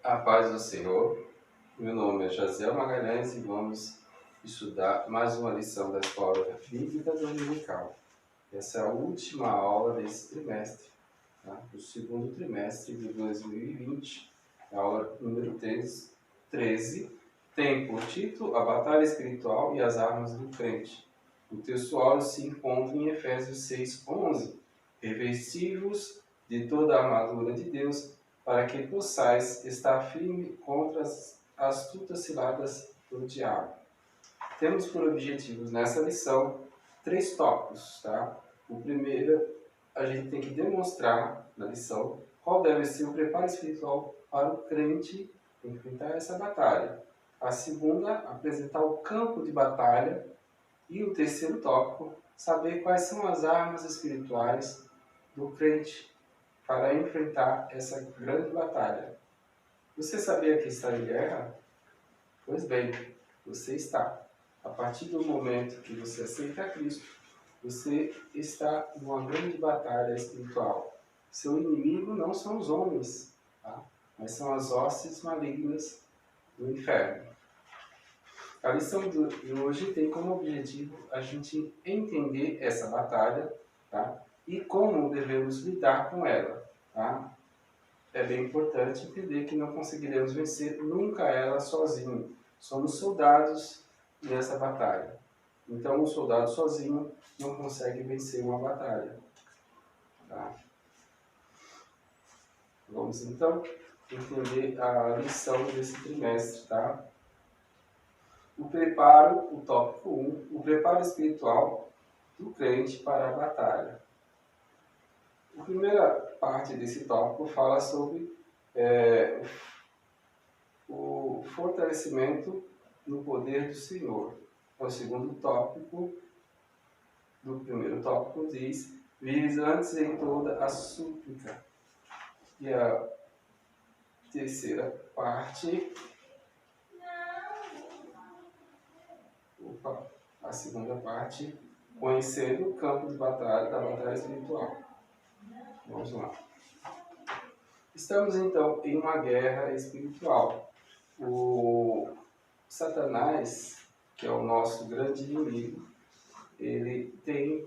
A paz do Senhor, meu nome é Jaziel Magalhães e vamos estudar mais uma lição da Escola Bíblica Dominical. Essa é a última aula desse trimestre, tá? Do segundo trimestre de 2020, a aula número 13, tem por título A Batalha Espiritual e as Armas do Crente. O texto áureo se encontra em Efésios 6:11, revestivos de toda a armadura de Deus, para que possais estar firme contra as astutas ciladas do diabo. Temos por objetivos nessa lição 3 tópicos, tá? O primeiro, a gente tem que demonstrar na lição qual deve ser o preparo espiritual para o crente enfrentar essa batalha. A segunda, apresentar o campo de batalha. E o terceiro tópico, saber quais são as armas espirituais do crente para enfrentar essa grande batalha. Você sabia que está em guerra? Pois bem, você está. A partir do momento que você aceita Cristo, você está numa grande batalha espiritual. Seu inimigo não são os homens, tá? Mas são as hostes malignas do inferno. A lição de hoje tem como objetivo a gente entender essa batalha, tá? E como devemos lidar com ela, tá? É bem importante entender que não conseguiremos vencer nunca ela sozinho. Somos soldados nessa batalha. Então, um soldado sozinho não consegue vencer uma batalha. Tá? Vamos então entender a lição desse trimestre. Tá? O preparo, o tópico 1, o preparo espiritual do crente para a batalha. A primeira parte desse tópico fala sobre o fortalecimento no poder do Senhor. O segundo tópico do primeiro tópico diz: vives antes em toda a súplica. E a terceira parte, a segunda parte, conhecendo o campo de batalha da batalha espiritual. Vamos lá. Estamos então em uma guerra espiritual. O Satanás, que é o nosso grande inimigo, ele tem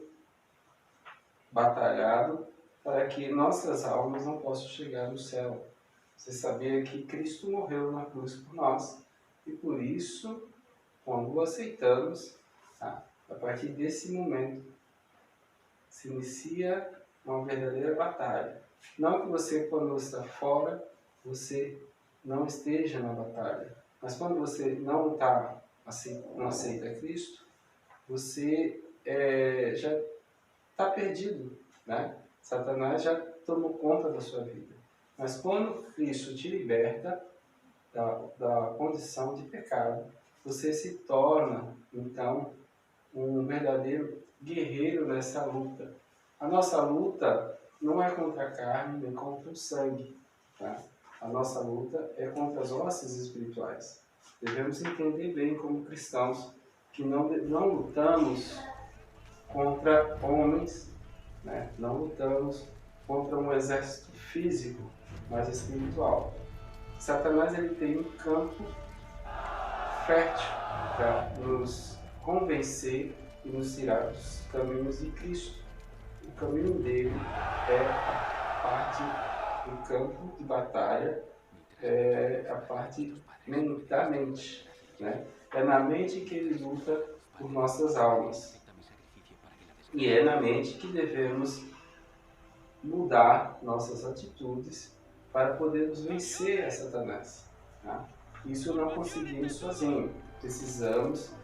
batalhado para que nossas almas não possam chegar no céu. Você sabia que Cristo morreu na cruz por nós e por isso, quando o aceitamos, tá? A partir desse momento se inicia uma verdadeira batalha. Não que você, quando está fora, você não esteja na batalha, mas quando você não aceita Cristo, você já está perdido, né? Satanás já tomou conta da sua vida. Mas quando Cristo te liberta da condição de pecado, você se torna, então, um verdadeiro guerreiro nessa luta. A nossa luta não é contra a carne nem contra o sangue, tá? A nossa luta é contra as hostes espirituais. Devemos entender bem como cristãos que não lutamos contra homens, né? Não lutamos contra um exército físico, mas espiritual. Satanás ele tem um campo fértil para nos convencer e nos tirar dos caminhos de Cristo. O caminho dele é a parte do campo de batalha, é a parte da mente, né? É na mente que ele luta por nossas almas. E é na mente que devemos mudar nossas atitudes para podermos vencer a Satanás. Tá? Isso não conseguimos sozinho. Precisamos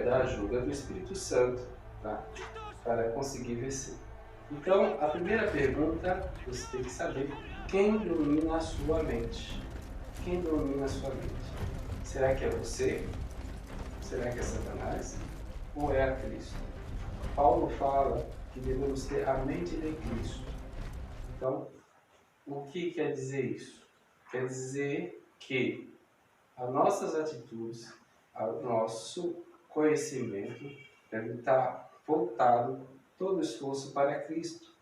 da ajuda do Espírito Santo, tá? Para conseguir vencer. Então, a primeira pergunta, você tem que saber quem domina a sua mente. Quem domina a sua mente? Será que é você? Será que é Satanás? Ou é a Cristo? Paulo fala que devemos ter a mente de Cristo. Então, o que quer dizer isso? Quer dizer que as nossas atitudes, o nosso conhecimento deve estar voltado todo o esforço para Cristo.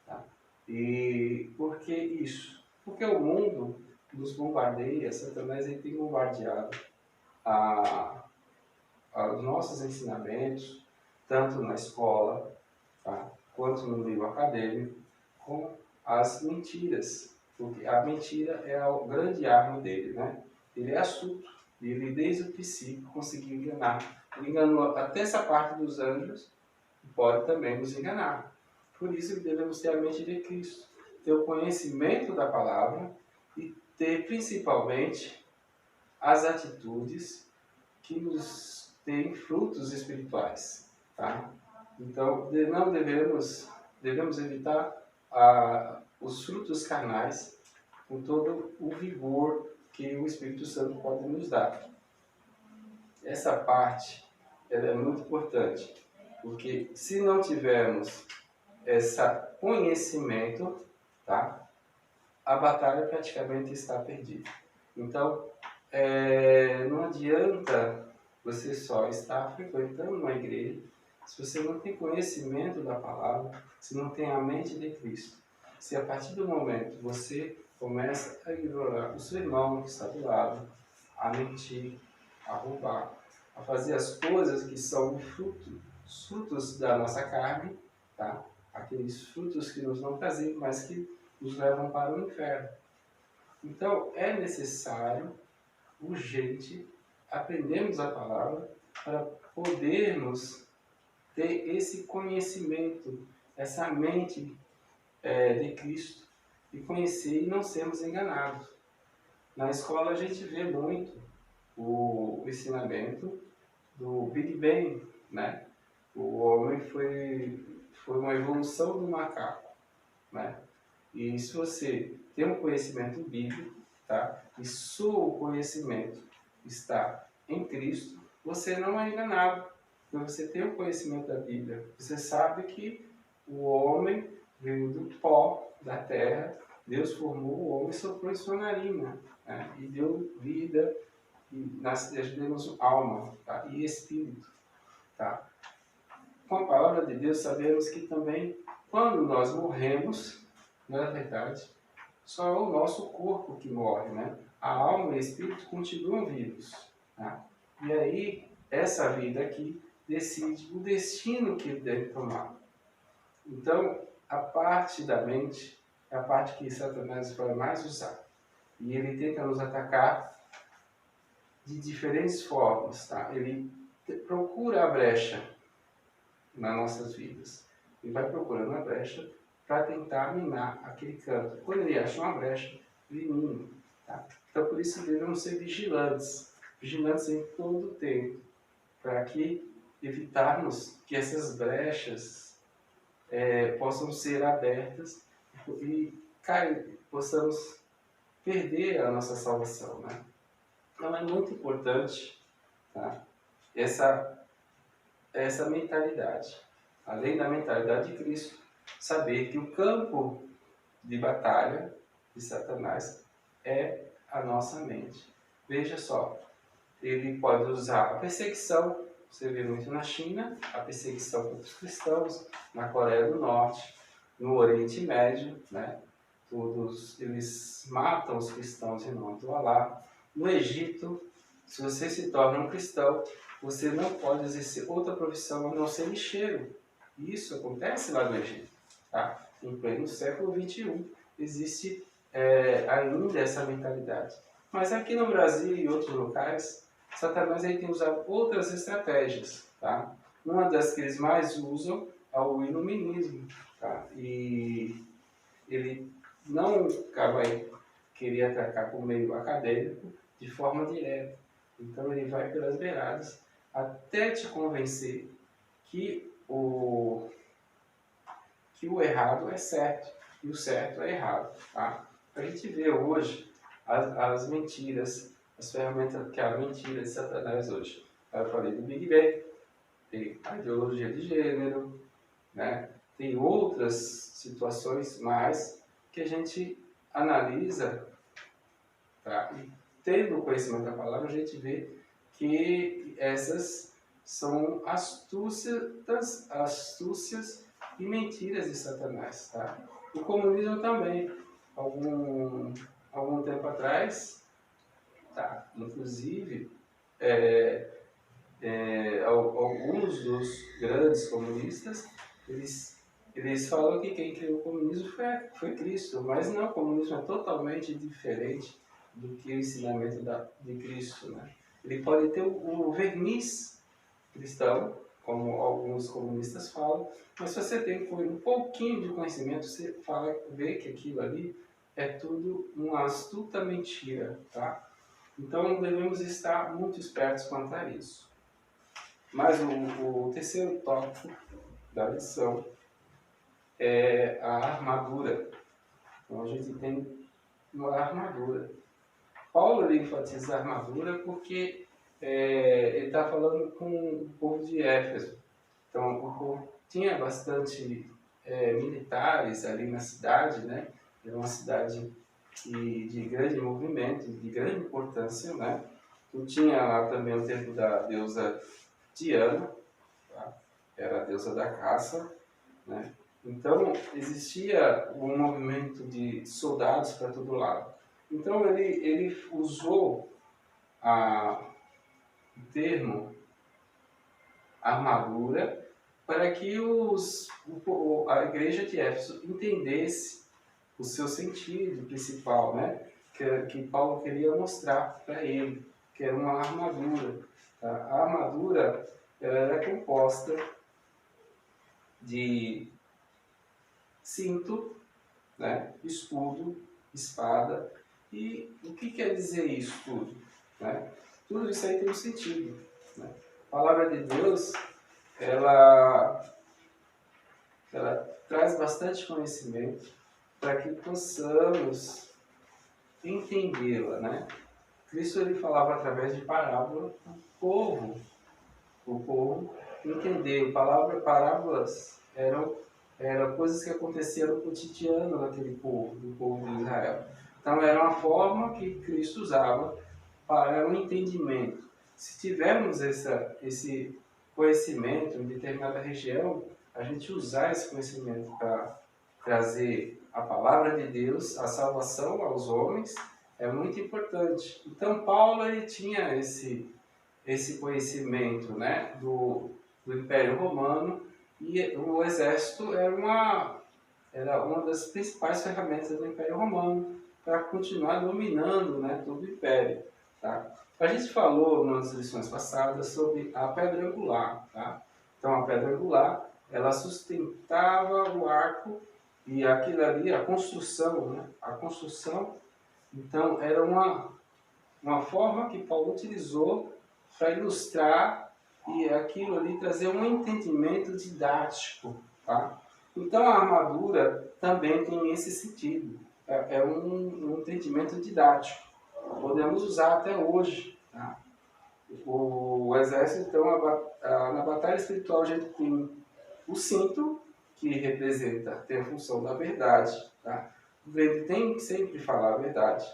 Tá? E por que isso? Porque o mundo nos bombardeia, Satanás ele tem bombardeado a, os nossos ensinamentos, tanto na escola, tá, quanto no meio acadêmico, com as mentiras. Porque a mentira é a grande arma dele, né? Ele é astuto. Ele, desde o princípio, conseguiu enganar. Ele enganou até essa parte dos anjos, e pode também nos enganar. Por isso, devemos ter a mente de Cristo, ter o conhecimento da palavra e ter, principalmente, as atitudes que nos têm frutos espirituais. Tá? Então, não devemos evitar os frutos carnais com todo o vigor que o Espírito Santo pode nos dar. Essa parte ela é muito importante, porque se não tivermos esse conhecimento, tá, a batalha praticamente está perdida. Então, não adianta você só estar frequentando uma igreja se você não tem conhecimento da palavra, se não tem a mente de Cristo. Se a partir do momento você começa a ignorar o seu irmão que está do lado, a mentir, a roubar, a fazer as coisas que são os frutos da nossa carne, tá? Aqueles frutos que nos dão prazer, mas que nos levam para o inferno. Então, é necessário, urgente, aprendermos a palavra para podermos ter esse conhecimento, essa mente de Cristo e conhecer e não sermos enganados. Na escola a gente vê muito o ensinamento do Big Bang, né? O homem foi uma evolução do macaco, né? E se você tem um conhecimento bíblico, tá? E seu conhecimento está em Cristo, você não é enganado. Porque você tem o conhecimento da Bíblia. Você sabe que o homem veio do pó da terra, Deus formou o homem e soprou em sua narina, né? E deu vida, e nós demos alma, tá? E espírito. Tá? Com a palavra de Deus sabemos que também quando nós morremos, na verdade, só é o nosso corpo que morre, né? A alma e o espírito continuam vivos. Tá? E aí, essa vida aqui decide o destino que ele deve tomar. Então, a parte da mente é a parte que Satanás vai mais usar. E ele tenta nos atacar de diferentes formas. Tá? Ele procura a brecha nas nossas vidas. Ele vai procurando a brecha para tentar minar aquele canto. Quando ele acha uma brecha, ele mina. Tá? Então, por isso devemos ser vigilantes. Vigilantes em todo o tempo. Para que evitarmos que essas brechas possam ser abertas e possamos perder a nossa salvação. Né? Então, é muito importante, tá? essa mentalidade. Além da mentalidade de Cristo, saber que o campo de batalha de Satanás é a nossa mente. Veja só, ele pode usar a perseguição, você vê muito na China, a perseguição contra os cristãos, na Coreia do Norte, no Oriente Médio, né? Todos eles matam os cristãos em nome do Alá. No Egito, se você se torna um cristão, você não pode exercer outra profissão a não ser lixeiro. Isso acontece lá no Egito. Tá? Em pleno século XXI existe ainda essa mentalidade. Mas aqui no Brasil e em outros locais, Satanás aí tem usado outras estratégias. Tá? Uma das que eles mais usam é o iluminismo. Tá? E ele não vai querer atacar por meio acadêmico de forma direta. Então ele vai pelas beiradas até te convencer que o errado é certo e o certo é errado. Tá? A gente vê hoje as mentiras, as ferramentas que a mentira de Satanás hoje. Eu falei do Big Bang, tem a ideologia de gênero, né? Tem outras situações mais que a gente analisa, tá? E tendo o conhecimento da palavra, a gente vê que essas são astúcias e mentiras de Satanás. Tá? O comunismo também, algum tempo atrás, tá? Inclusive, alguns dos grandes comunistas, eles falam que quem criou o comunismo foi Cristo, mas não, o comunismo é totalmente diferente do que o ensinamento de Cristo, né? Ele pode ter o verniz cristão, como alguns comunistas falam, mas se você tem um pouquinho de conhecimento, você vê que aquilo ali é tudo uma astuta mentira, tá? Então devemos estar muito espertos quanto a isso. Mas o terceiro tópico da lição é a armadura. Então a gente tem uma armadura. Paulo ele enfatiza a armadura porque ele está falando com o povo de Éfeso. Então o povo tinha bastante militares ali na cidade, né? Era uma cidade de grande movimento, de grande importância, né? E tinha lá também o templo da deusa Diana, tá? Era a deusa da caça, né? Então existia um movimento de soldados para todo lado. Então ele usou o termo armadura para que a igreja de Éfeso entendesse o seu sentido principal, né? Que Paulo queria mostrar para ele, que era uma armadura. Tá? A armadura ela era composta de cinto, né? Escudo, espada. E o que quer dizer isso tudo? Né? Tudo isso aí tem um sentido. Né? A palavra de Deus, ela traz bastante conhecimento para que possamos entendê-la, né? Cristo ele falava através de parábola o povo entendeu. Parábolas eram coisas que aconteceram no cotidiano daquele povo, do povo de Israel. Então era uma forma que Cristo usava para o entendimento. Se tivermos esse conhecimento em determinada região, a gente usar esse conhecimento para trazer a palavra de Deus, a salvação aos homens, é muito importante. Então Paulo ele tinha esse conhecimento, né, do Império Romano, e o exército era uma das principais ferramentas do Império Romano para continuar dominando, né, todo o Império. Tá? A gente falou nas lições passadas sobre a pedra angular. Tá? Então a pedra angular ela sustentava o arco e aquilo ali, a construção, né? A construção, então era uma forma que Paulo utilizou para ilustrar e aquilo ali trazer um entendimento didático. Tá? Então a armadura também tem esse sentido, é um entendimento didático. Podemos usar até hoje. Tá? O exército, então, na batalha espiritual a gente tem o cinto, que tem a função da verdade. Tá? Ele tem que sempre falar a verdade.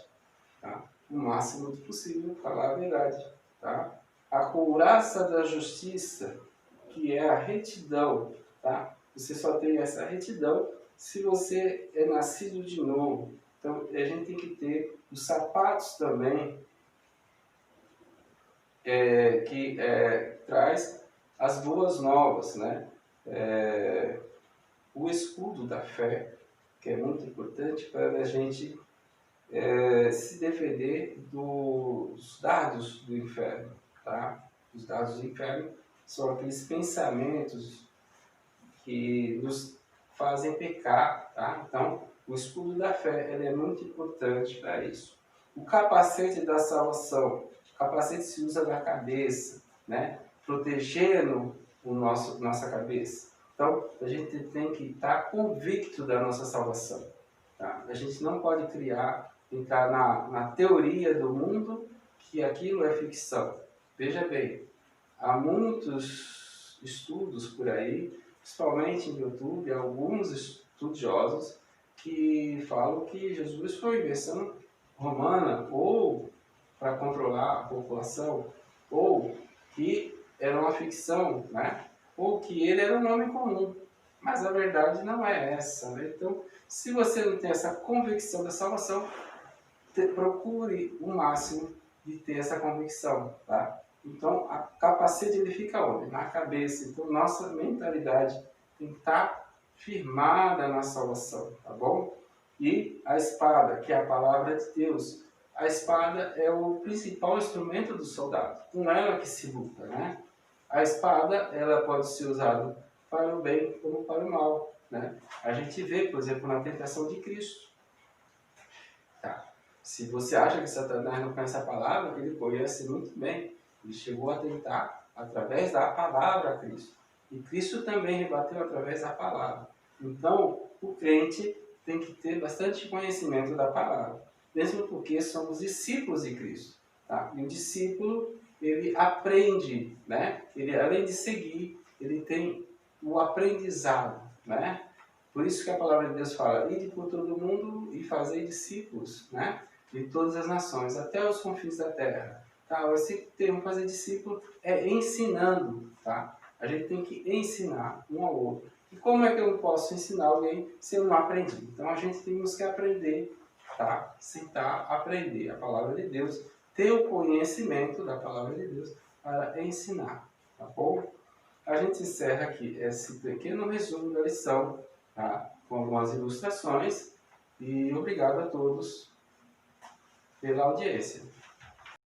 Tá? O máximo possível falar a verdade. Tá? A couraça da justiça, que é a retidão. Tá? Você só tem essa retidão se você é nascido de novo. Então a gente tem que ter os sapatos também, que traz as boas novas, né? O escudo da fé, que é muito importante para a gente se defender dos dardos do inferno. Tá? Os dardos do inferno são aqueles pensamentos que nos fazem pecar. Tá? Então, o escudo da fé ele é muito importante para isso. O capacete da salvação. O capacete se usa na cabeça, né? Protegendo nossa cabeça. Então, a gente tem que estar convicto da nossa salvação. Tá? A gente não pode entrar na teoria do mundo que aquilo é ficção. Veja bem, há muitos estudos por aí, principalmente em YouTube, alguns estudiosos que falam que Jesus foi invenção romana ou para controlar a população, ou que era uma ficção, né? Ou que ele era um nome comum. Mas a verdade não é essa. Né? Então, se você não tem essa convicção da salvação, procure o máximo de ter essa convicção, tá? Então, a capacete ele fica onde? Na cabeça. Então, nossa mentalidade tem que estar firmada na salvação, tá bom? E a espada, que é a palavra de Deus. A espada é o principal instrumento do soldado. Com ela que se luta, né? A espada, ela pode ser usada para o bem como para o mal, né? A gente vê, por exemplo, na tentação de Cristo. Tá. Se você acha que Satanás não conhece a palavra, ele conhece muito bem. Ele chegou a tentar através da palavra a Cristo. E Cristo também rebateu através da palavra. Então, o crente tem que ter bastante conhecimento da palavra. Mesmo porque somos discípulos de Cristo. Tá? E o discípulo, ele aprende, né? Ele, além de seguir, ele tem o aprendizado, né? Por isso que a palavra de Deus fala, ide por todo mundo e fazei discípulos, né? De todas as nações, até os confins da terra. Tá? Esse termo fazer discípulo é ensinando, tá? A gente tem que ensinar um ao outro. E como é que eu posso ensinar alguém se eu não aprendi? Então a gente tem que aprender, tá? Sentar, aprender a palavra de Deus, ter o conhecimento da palavra de Deus para ensinar, tá bom? A gente encerra aqui esse pequeno resumo da lição, tá? Com algumas ilustrações, e obrigado a todos pela audiência.